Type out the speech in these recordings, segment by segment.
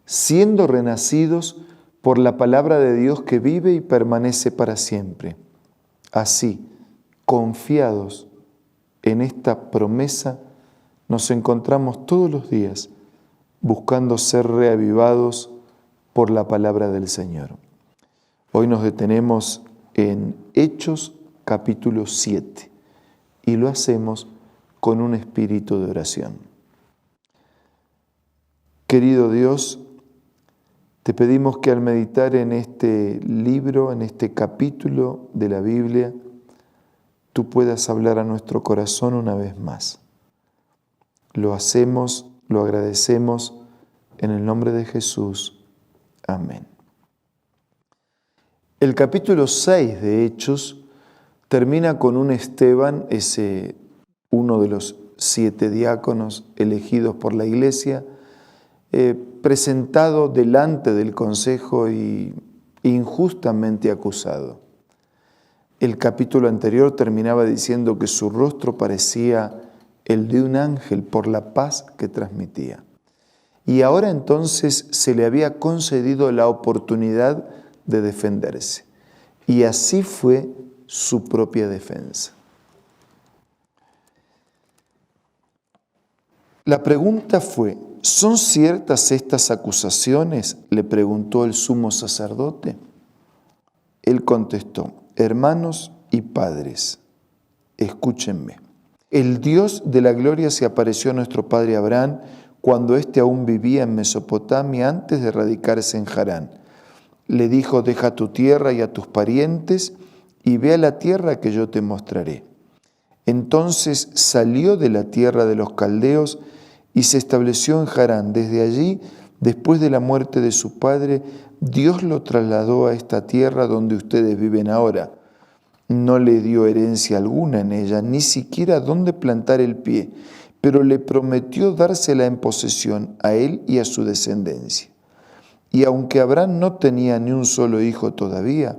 siendo renacidos por la palabra de Dios que vive y permanece para siempre. Así, confiados en esta promesa, nos encontramos todos los días buscando ser reavivados por la palabra del Señor. Hoy nos detenemos en Hechos capítulo 7 y lo hacemos con un espíritu de oración. Querido Dios, te pedimos que al meditar en este libro, en este capítulo de la Biblia, tú puedas hablar a nuestro corazón una vez más. Lo hacemos, lo agradecemos en el nombre de Jesús. Amén. El capítulo 6 de Hechos termina con un Esteban, uno de los 7 diáconos elegidos por la iglesia, presentado delante del consejo y injustamente acusado. El capítulo anterior terminaba diciendo que su rostro parecía el de un ángel por la paz que transmitía. Y ahora entonces se le había concedido la oportunidad de defenderse. Y así fue su propia defensa. La pregunta fue, ¿son ciertas estas acusaciones?, le preguntó el sumo sacerdote. Él contestó, hermanos y padres, escúchenme. El Dios de la gloria se apareció a nuestro padre Abraham cuando éste aún vivía en Mesopotamia antes de radicarse en Harán. Le dijo, deja tu tierra y a tus parientes y ve a la tierra que yo te mostraré. Entonces salió de la tierra de los caldeos y se estableció en Harán. Desde allí, después de la muerte de su padre, Dios lo trasladó a esta tierra donde ustedes viven ahora. No le dio herencia alguna en ella, ni siquiera dónde plantar el pie, pero le prometió dársela en posesión a él y a su descendencia. Y aunque Abraham no tenía ni un solo hijo todavía,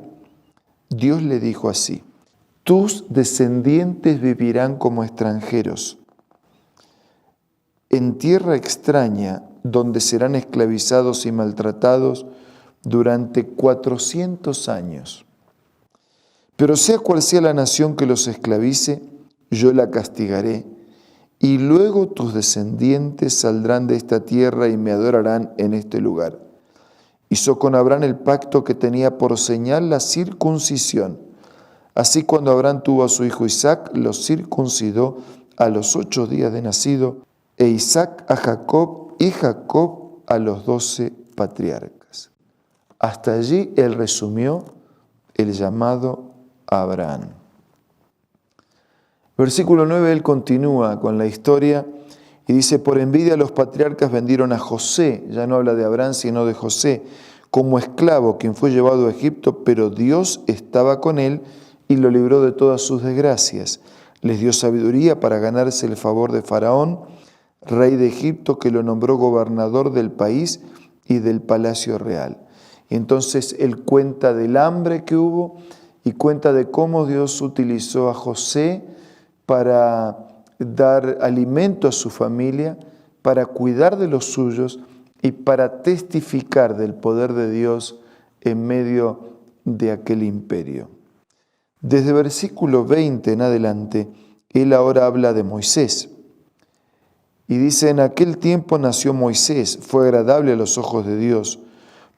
Dios le dijo así, tus descendientes vivirán como extranjeros en tierra extraña, donde serán esclavizados y maltratados durante 400 años. Pero sea cual sea la nación que los esclavice, yo la castigaré, y luego tus descendientes saldrán de esta tierra y me adorarán en este lugar. Hizo con Abraham el pacto que tenía por señal la circuncisión. Así cuando Abraham tuvo a su hijo Isaac, lo circuncidó a los 8 días de nacido, e Isaac a Jacob y Jacob a los 12 patriarcas. Hasta allí él resumió el llamado a Abraham. Versículo 9, él continúa con la historia y dice, por envidia los patriarcas vendieron a José, ya no habla de Abraham sino de José, como esclavo, quien fue llevado a Egipto, pero Dios estaba con él y lo libró de todas sus desgracias. Les dio sabiduría para ganarse el favor de Faraón, rey de Egipto, que lo nombró gobernador del país y del palacio real. Y entonces él cuenta del hambre que hubo y cuenta de cómo Dios utilizó a José para dar alimento a su familia, para cuidar de los suyos y para testificar del poder de Dios en medio de aquel imperio. Desde versículo 20 en adelante, él ahora habla de Moisés. Y dice, en aquel tiempo nació Moisés, fue agradable a los ojos de Dios.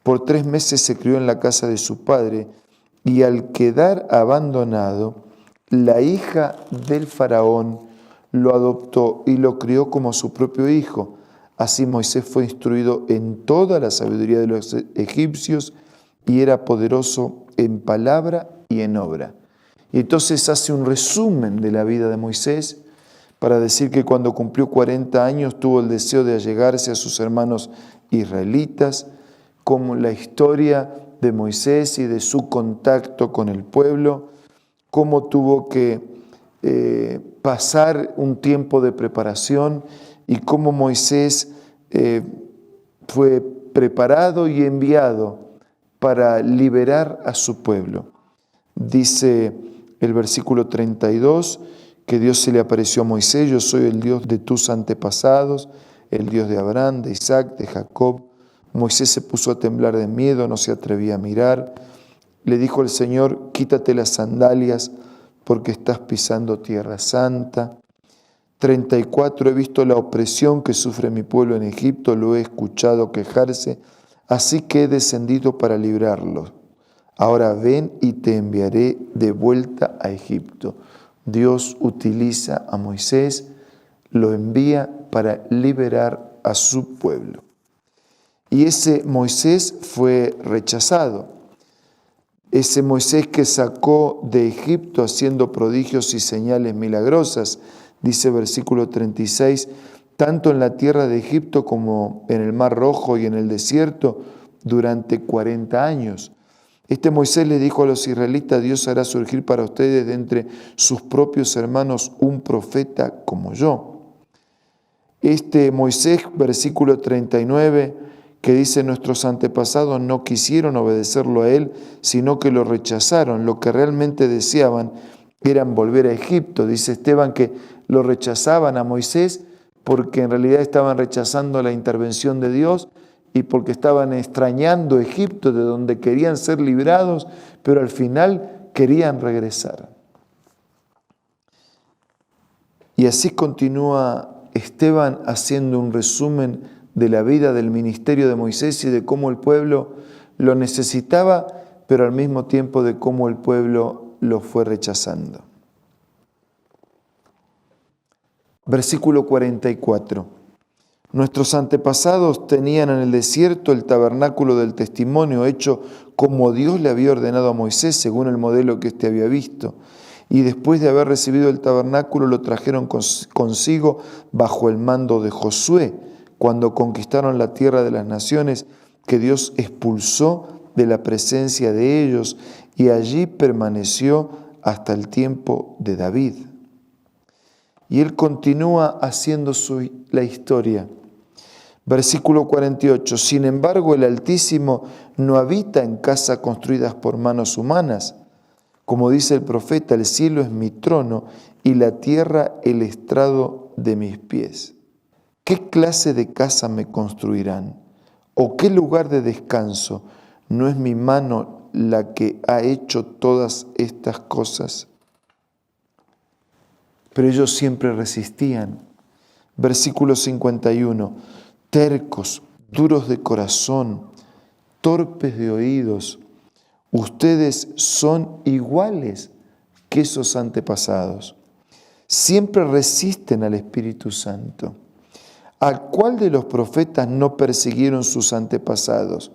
Por 3 meses se crió en la casa de su padre, y al quedar abandonado, la hija del faraón lo adoptó y lo crió como su propio hijo. Así Moisés fue instruido en toda la sabiduría de los egipcios y era poderoso en palabra y en obra. Y entonces hace un resumen de la vida de Moisés para decir que cuando cumplió 40 años tuvo el deseo de allegarse a sus hermanos israelitas, como la historia de Moisés y de su contacto con el pueblo, cómo tuvo que pasar un tiempo de preparación y cómo Moisés fue preparado y enviado para liberar a su pueblo. Dice el versículo 32 que Dios se le apareció a Moisés, yo soy el Dios de tus antepasados, el Dios de Abraham, de Isaac, de Jacob. Moisés se puso a temblar de miedo, no se atrevía a mirar. Le dijo el Señor: quítate las sandalias porque estás pisando tierra santa. 34. He visto la opresión que sufre mi pueblo en Egipto, lo he escuchado quejarse, así que he descendido para librarlos. Ahora ven y te enviaré de vuelta a Egipto. Dios utiliza a Moisés, lo envía para liberar a su pueblo. Y ese Moisés fue rechazado. Ese Moisés que sacó de Egipto haciendo prodigios y señales milagrosas, dice versículo 36, tanto en la tierra de Egipto como en el Mar Rojo y en el desierto durante 40 años. Este Moisés le dijo a los israelitas: Dios hará surgir para ustedes de entre sus propios hermanos un profeta como yo. Este Moisés, versículo 39, que dice: nuestros antepasados no quisieron obedecerlo a él, sino que lo rechazaron. Lo que realmente deseaban era volver a Egipto. Dice Esteban que lo rechazaban a Moisés porque en realidad estaban rechazando la intervención de Dios y porque estaban extrañando Egipto, de donde querían ser librados, pero al final querían regresar. Y así continúa Esteban haciendo un resumen de la vida del ministerio de Moisés y de cómo el pueblo lo necesitaba, pero al mismo tiempo de cómo el pueblo lo fue rechazando. Versículo 44. Nuestros antepasados tenían en el desierto el tabernáculo del testimonio hecho como Dios le había ordenado a Moisés según el modelo que éste había visto. Y después de haber recibido el tabernáculo lo trajeron consigo bajo el mando de Josué, cuando conquistaron la tierra de las naciones que Dios expulsó de la presencia de ellos, y allí permaneció hasta el tiempo de David. Y él continúa haciendo la historia. Versículo 48. Sin embargo, el Altísimo no habita en casas construidas por manos humanas. Como dice el profeta: el cielo es mi trono y la tierra el estrado de mis pies. ¿Qué clase de casa me construirán? ¿O qué lugar de descanso? ¿No es mi mano la que ha hecho todas estas cosas? Pero ellos siempre resistían. Versículo 51. Tercos, duros de corazón, torpes de oídos, ustedes son iguales que esos antepasados. Siempre resisten al Espíritu Santo. ¿A cuál de los profetas no persiguieron sus antepasados?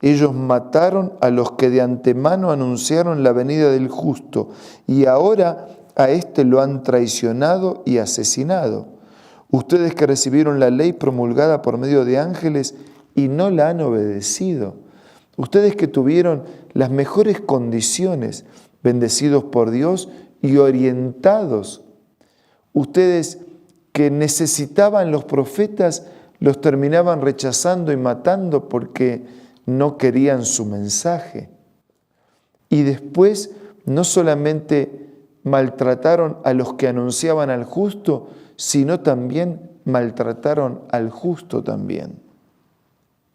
Ellos mataron a los que de antemano anunciaron la venida del justo, y ahora a éste lo han traicionado y asesinado. Ustedes que recibieron la ley promulgada por medio de ángeles y no la han obedecido. Ustedes que tuvieron las mejores condiciones, bendecidos por Dios y orientados. Ustedes que necesitaban los profetas, los terminaban rechazando y matando porque no querían su mensaje. Y después no solamente maltrataron a los que anunciaban al justo, sino también maltrataron al justo también.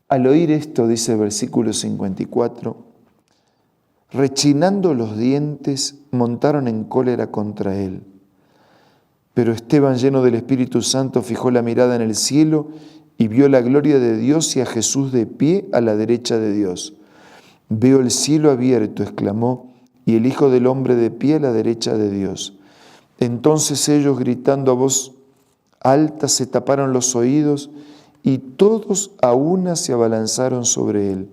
Al oír esto, dice el versículo 54, rechinando los dientes, montaron en cólera contra él. Pero Esteban, lleno del Espíritu Santo, fijó la mirada en el cielo y vio la gloria de Dios y a Jesús de pie a la derecha de Dios. Veo el cielo abierto, exclamó, y el Hijo del Hombre de pie a la derecha de Dios. Entonces ellos, gritando a voz alta, se taparon los oídos y todos a una se abalanzaron sobre él.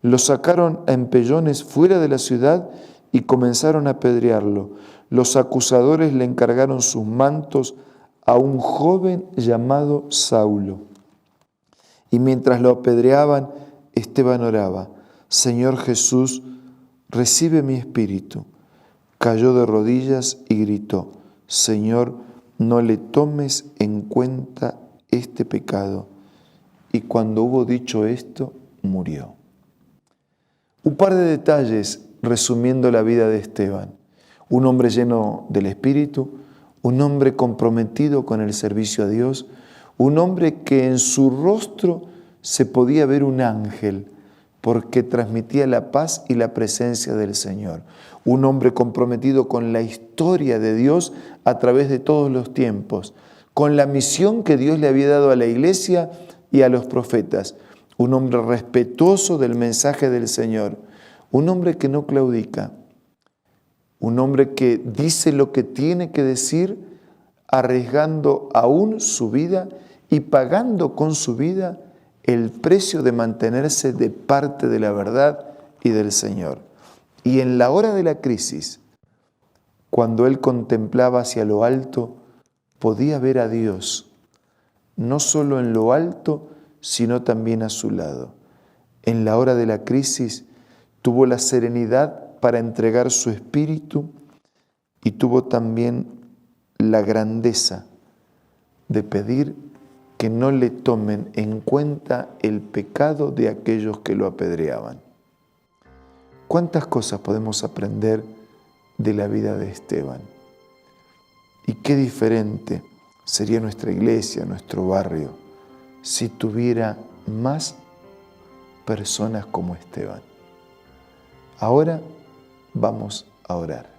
Lo sacaron a empellones fuera de la ciudad y comenzaron a apedrearlo. Los acusadores le encargaron sus mantos a un joven llamado Saulo. Y mientras lo apedreaban, Esteban oraba: Señor Jesús, recibe mi espíritu. Cayó de rodillas y gritó: Señor, no le tomes en cuenta este pecado. Y cuando hubo dicho esto, murió. Un par de detalles resumiendo la vida de Esteban. Un hombre lleno del Espíritu, un hombre comprometido con el servicio a Dios, un hombre que en su rostro se podía ver un ángel porque transmitía la paz y la presencia del Señor. Un hombre comprometido con la historia de Dios a través de todos los tiempos, con la misión que Dios le había dado a la iglesia y a los profetas. Un hombre respetuoso del mensaje del Señor, un hombre que no claudica, un hombre que dice lo que tiene que decir, arriesgando aún su vida y pagando con su vida el precio de mantenerse de parte de la verdad y del Señor. Y en la hora de la crisis, cuando él contemplaba hacia lo alto, podía ver a Dios, no solo en lo alto, sino también a su lado. En la hora de la crisis, tuvo la serenidad para entregar su espíritu y tuvo también la grandeza de pedir que no le tomen en cuenta el pecado de aquellos que lo apedreaban. ¿Cuántas cosas podemos aprender de la vida de Esteban? Y qué diferente sería nuestra iglesia, nuestro barrio, si tuviera más personas como Esteban. Ahora vamos a orar.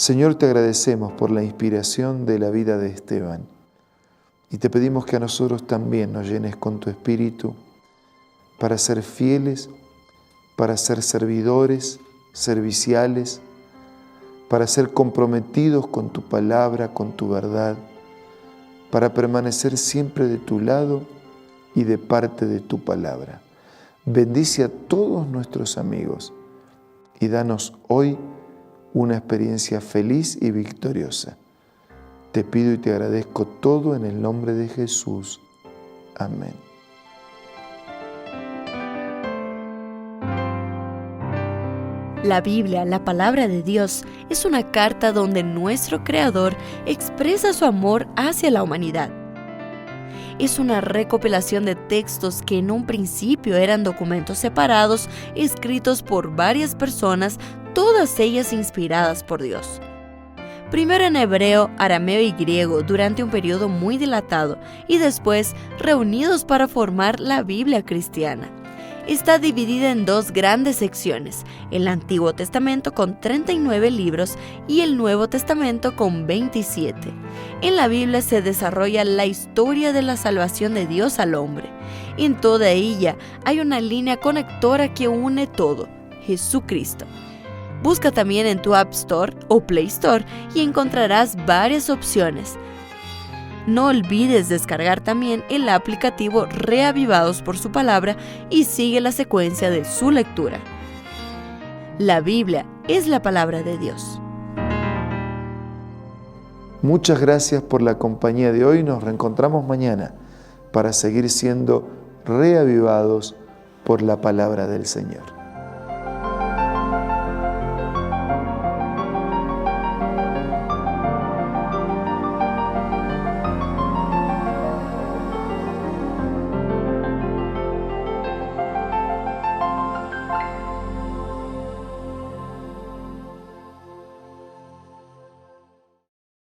Señor, te agradecemos por la inspiración de la vida de Esteban y te pedimos que a nosotros también nos llenes con tu Espíritu para ser fieles, para ser servidores, serviciales, para ser comprometidos con tu palabra, con tu verdad, para permanecer siempre de tu lado y de parte de tu palabra. Bendice a todos nuestros amigos y danos hoy una experiencia feliz y victoriosa. Te pido y te agradezco todo en el nombre de Jesús. Amén. La Biblia, la palabra de Dios, es una carta donde nuestro Creador expresa su amor hacia la humanidad. Es una recopilación de textos que en un principio eran documentos separados, escritos por varias personas, todas ellas inspiradas por Dios. Primero en hebreo, arameo y griego durante un periodo muy dilatado y después reunidos para formar la Biblia cristiana. Está dividida en dos grandes secciones, el Antiguo Testamento con 39 libros y el Nuevo Testamento con 27. En la Biblia se desarrolla la historia de la salvación de Dios al hombre. En toda ella hay una línea conectora que une todo, Jesucristo. Busca también en tu App Store o Play Store y encontrarás varias opciones. No olvides descargar también el aplicativo Reavivados por su palabra y sigue la secuencia de su lectura. La Biblia es la palabra de Dios. Muchas gracias por la compañía de hoy. Nos reencontramos mañana para seguir siendo reavivados por la palabra del Señor.